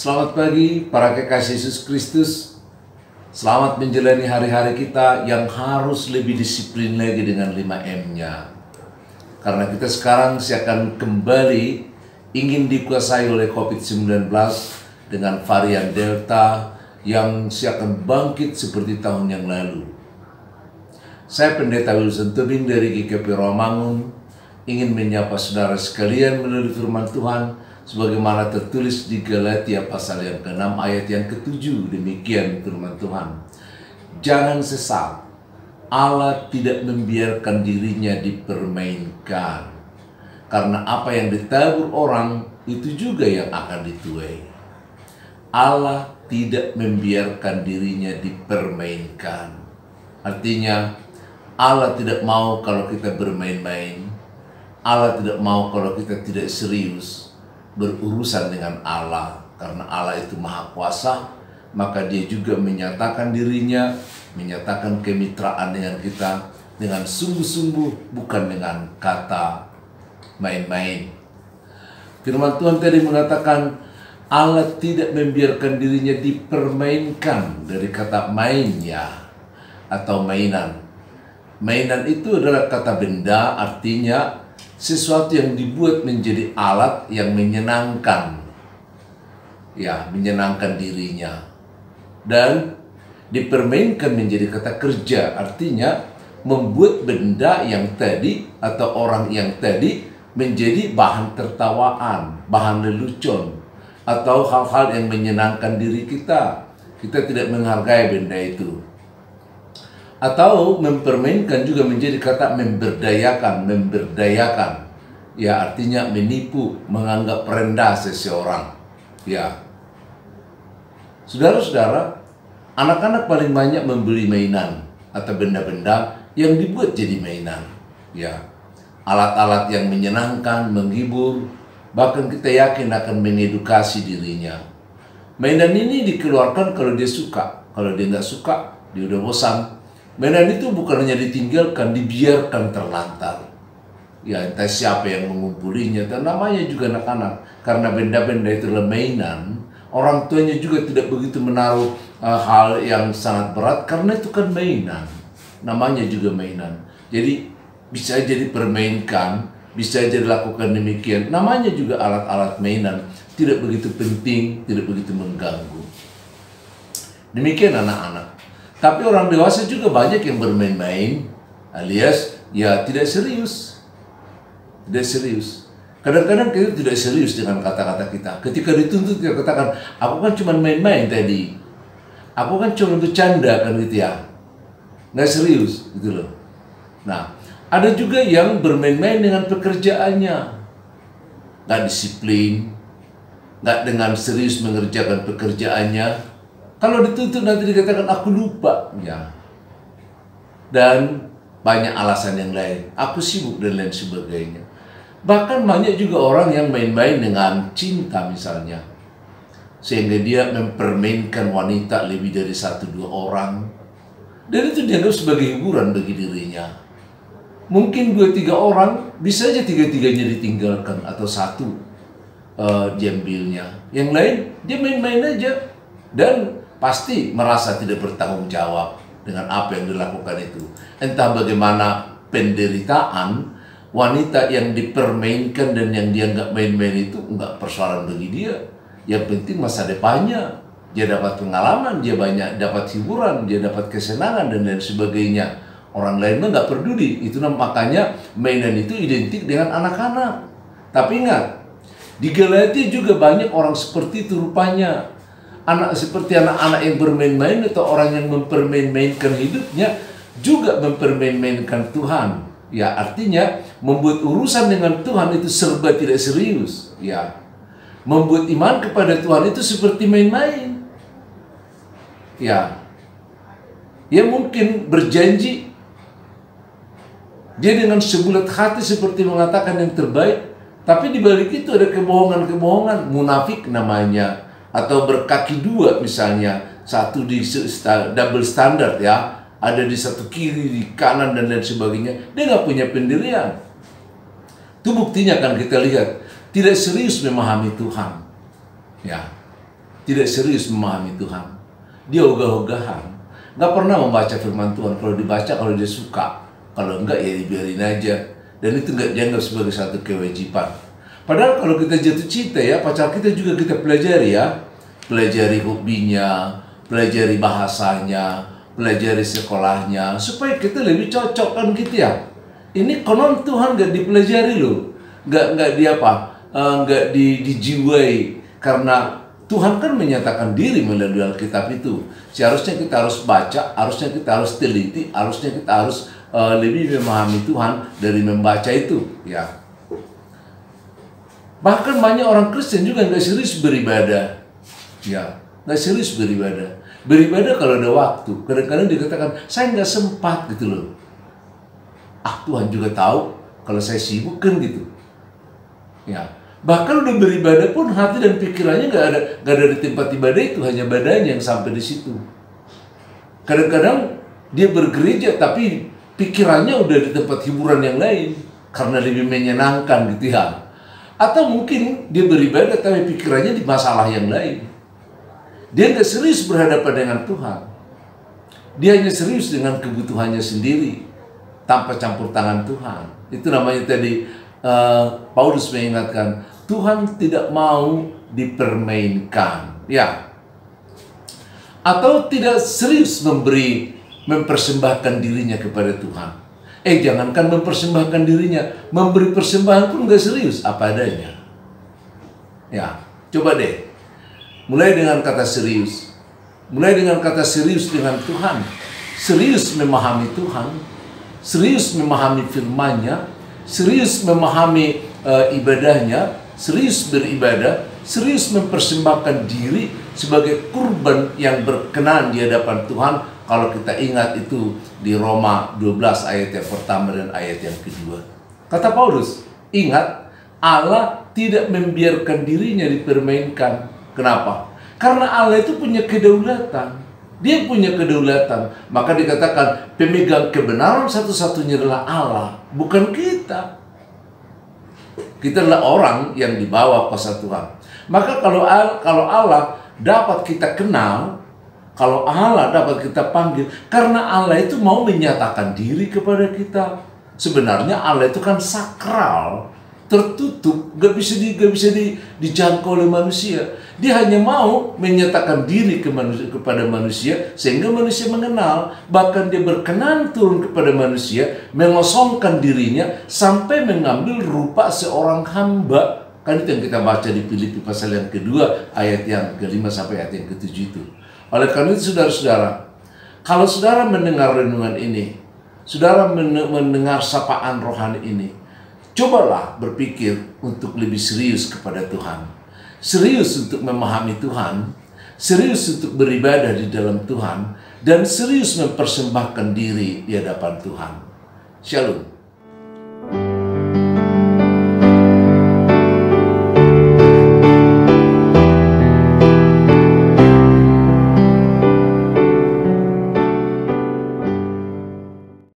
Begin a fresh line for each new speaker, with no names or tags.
Selamat pagi para kekasih Yesus Kristus. Selamat menjalani hari-hari kita yang harus lebih disiplin lagi dengan 5M-nya. Karena kita sekarang akan kembali ingin dikuasai oleh COVID-19 dengan varian Delta yang akan bangkit seperti tahun yang lalu. Saya Pendeta Wilson Tobing dari GKP Rawamangun ingin menyapa saudara sekalian melalui firman Tuhan sebagaimana tertulis di Galatia pasal yang ke-6 ayat yang ke-7. Demikian firman Tuhan. Jangan sesat, Allah tidak membiarkan dirinya dipermainkan. Karena apa yang ditabur orang, itu juga yang akan dituai. Allah tidak membiarkan dirinya dipermainkan. Artinya, Allah tidak mau kalau kita bermain-main. Allah tidak mau kalau kita tidak serius berurusan dengan Allah, karena Allah itu maha kuasa, maka dia juga menyatakan dirinya, menyatakan kemitraan dengan kita dengan sungguh-sungguh, bukan dengan kata main-main. Firman Tuhan tadi mengatakan Allah tidak membiarkan dirinya dipermainkan, dari kata mainnya atau mainan. Mainan itu adalah kata benda, artinya sesuatu yang dibuat menjadi alat yang menyenangkan, ya, menyenangkan dirinya. Dan dipermainkan menjadi kata kerja, artinya membuat benda yang tadi atau orang yang tadi menjadi bahan tertawaan, bahan lelucon, atau hal-hal yang menyenangkan diri kita. Kita tidak menghargai benda itu. Atau mempermainkan juga menjadi kata memberdayakan, ya, artinya menipu, menganggap rendah seseorang, ya. Saudara-saudara, anak-anak paling banyak membeli mainan atau benda-benda yang dibuat jadi mainan, ya. Alat-alat yang menyenangkan, menghibur, bahkan kita yakin akan mengedukasi dirinya. Mainan ini dikeluarkan kalau dia suka, kalau dia nggak suka, dia udah bosan. Mainan itu bukan hanya ditinggalkan, dibiarkan terlantar. Ya, entah siapa yang mengumpulinya, dan namanya juga anak-anak. Karena benda-benda itu adalah mainan, orang tuanya juga tidak begitu menaruh hal yang sangat berat, karena itu kan mainan. Namanya juga mainan. Jadi bisa jadi permainkan, bisa jadi lakukan demikian. Namanya juga alat-alat mainan, tidak begitu penting, tidak begitu mengganggu. Demikian anak-anak. Tapi orang dewasa juga banyak yang bermain-main, alias ya tidak serius. Tidak serius. Kadang-kadang kita tidak serius dengan kata-kata kita. Ketika dituntut kita katakan, aku kan cuma main-main tadi. Aku kan cuma bercanda kan gitu ya. Nggak serius gitu loh. Nah, ada juga yang bermain-main dengan pekerjaannya. Nggak disiplin, nggak dengan serius mengerjakan pekerjaannya. Kalau dituntut nanti dikatakan aku lupa, ya. Dan banyak alasan yang lain. Aku sibuk dan lain sebagainya. Bahkan banyak juga orang yang main-main dengan cinta misalnya. Sehingga dia mempermainkan wanita lebih dari 1-2 orang. Dan itu dianggap sebagai hiburan bagi dirinya. Mungkin 2-3 orang, bisa aja 3-3-nya ditinggalkan atau satu diambilnya. Yang lain, dia main-main aja. Dan pasti merasa tidak bertanggung jawab dengan apa yang dilakukan itu. Entah bagaimana penderitaan wanita yang dipermainkan dan yang dia nggak main-main itu nggak persoalan bagi dia. Yang penting masa depannya, dia dapat pengalaman, dia banyak dapat hiburan, dia dapat kesenangan dan lain sebagainya. Orang lain mah nggak peduli. Itu makanya mainan itu identik dengan anak-anak. Tapi ingat, di Galatia juga banyak orang seperti itu rupanya. Seperti anak-anak yang bermain-main atau orang yang mempermain-mainkan hidupnya juga mempermain-mainkan Tuhan. Ya, artinya membuat urusan dengan Tuhan itu serba tidak serius. Ya, membuat iman kepada Tuhan itu seperti main-main. Ya, dia mungkin berjanji, dia dengan sebulat hati seperti mengatakan yang terbaik, tapi di balik itu ada kebohongan-kebohongan, munafik namanya. Atau berkaki dua misalnya, satu di double standard ya, ada di satu kiri, di kanan dan lain sebagainya. Dia nggak punya pendirian. Itu buktinya kan kita lihat tidak serius memahami Tuhan. Ya, tidak serius memahami Tuhan. Dia ogah-ogahan, nggak pernah membaca firman Tuhan. Kalau dibaca, kalau dia suka, kalau enggak ya dibiarin aja. Dan itu nggak dianggap sebagai satu kewajiban. Padahal kalau kita jatuh cinta ya, pacar kita juga kita pelajari ya. Pelajari hobinya, pelajari bahasanya, pelajari sekolahnya, supaya kita lebih cocok kan gitu ya. Ini konon Tuhan nggak dipelajari loh, nggak di apa, nggak dijiwai, karena Tuhan kan menyatakan diri melalui Alkitab itu. Seharusnya kita harus baca, harusnya kita harus teliti, harusnya kita harus lebih memahami Tuhan dari membaca itu, ya. Bahkan banyak orang Kristen juga nggak serius beribadah, ya, nggak serius beribadah. Beribadah kalau ada waktu. Kadang-kadang dikatakan saya nggak sempat gitu loh. Tuhan juga tahu kalau saya sibuk kan gitu, ya. Bahkan udah beribadah pun hati dan pikirannya nggak ada di tempat ibadah itu, hanya badannya yang sampai di situ. Kadang-kadang dia bergereja tapi pikirannya udah di tempat hiburan yang lain karena lebih menyenangkan gitu ya. Atau mungkin dia beribadah tapi pikirannya di masalah yang lain. Dia nggak serius berhadapan dengan Tuhan. Dia hanya serius dengan kebutuhannya sendiri tanpa campur tangan Tuhan. Itu namanya tadi Paulus mengingatkan, Tuhan tidak mau dipermainkan, ya. Atau tidak serius mempersembahkan dirinya kepada Tuhan. Jangankan mempersembahkan dirinya, memberi persembahan pun nggak serius, apa adanya. Ya, coba deh. Mulai dengan kata serius. Mulai dengan kata serius dengan Tuhan. Serius memahami Tuhan. Serius memahami firman-Nya. Serius memahami ibadahnya. Serius beribadah. Serius mempersembahkan diri sebagai kurban yang berkenan di hadapan Tuhan. Kalau kita ingat itu di Roma 12 ayat yang pertama dan ayat yang kedua. Kata Paulus, ingat Allah tidak membiarkan dirinya dipermainkan. Kenapa? Karena Allah itu punya kedaulatan. Dia punya kedaulatan. Maka dikatakan pemegang kebenaran satu-satunya adalah Allah, bukan kita. Kita adalah orang yang dibawa kuasa Tuhan. Maka kalau Allah dapat kita kenal, kalau Allah dapat kita panggil, karena Allah itu mau menyatakan diri kepada kita. Sebenarnya Allah itu kan sakral, tertutup, gak bisa dijangkau oleh manusia. Dia hanya mau menyatakan diri kepada manusia sehingga manusia mengenal. Bahkan dia berkenan turun kepada manusia, mengosongkan dirinya sampai mengambil rupa seorang hamba. Kan itu yang kita baca di Filipi pasal yang kedua ayat yang ke-5 sampai ayat yang ke-7 itu. Oleh karena itu saudara-saudara, kalau saudara mendengar renungan ini, saudara mendengar sapaan rohani ini, cobalah berpikir untuk lebih serius kepada Tuhan. Serius untuk memahami Tuhan, serius untuk beribadah di dalam Tuhan, dan serius mempersembahkan diri di hadapan Tuhan. Shalom.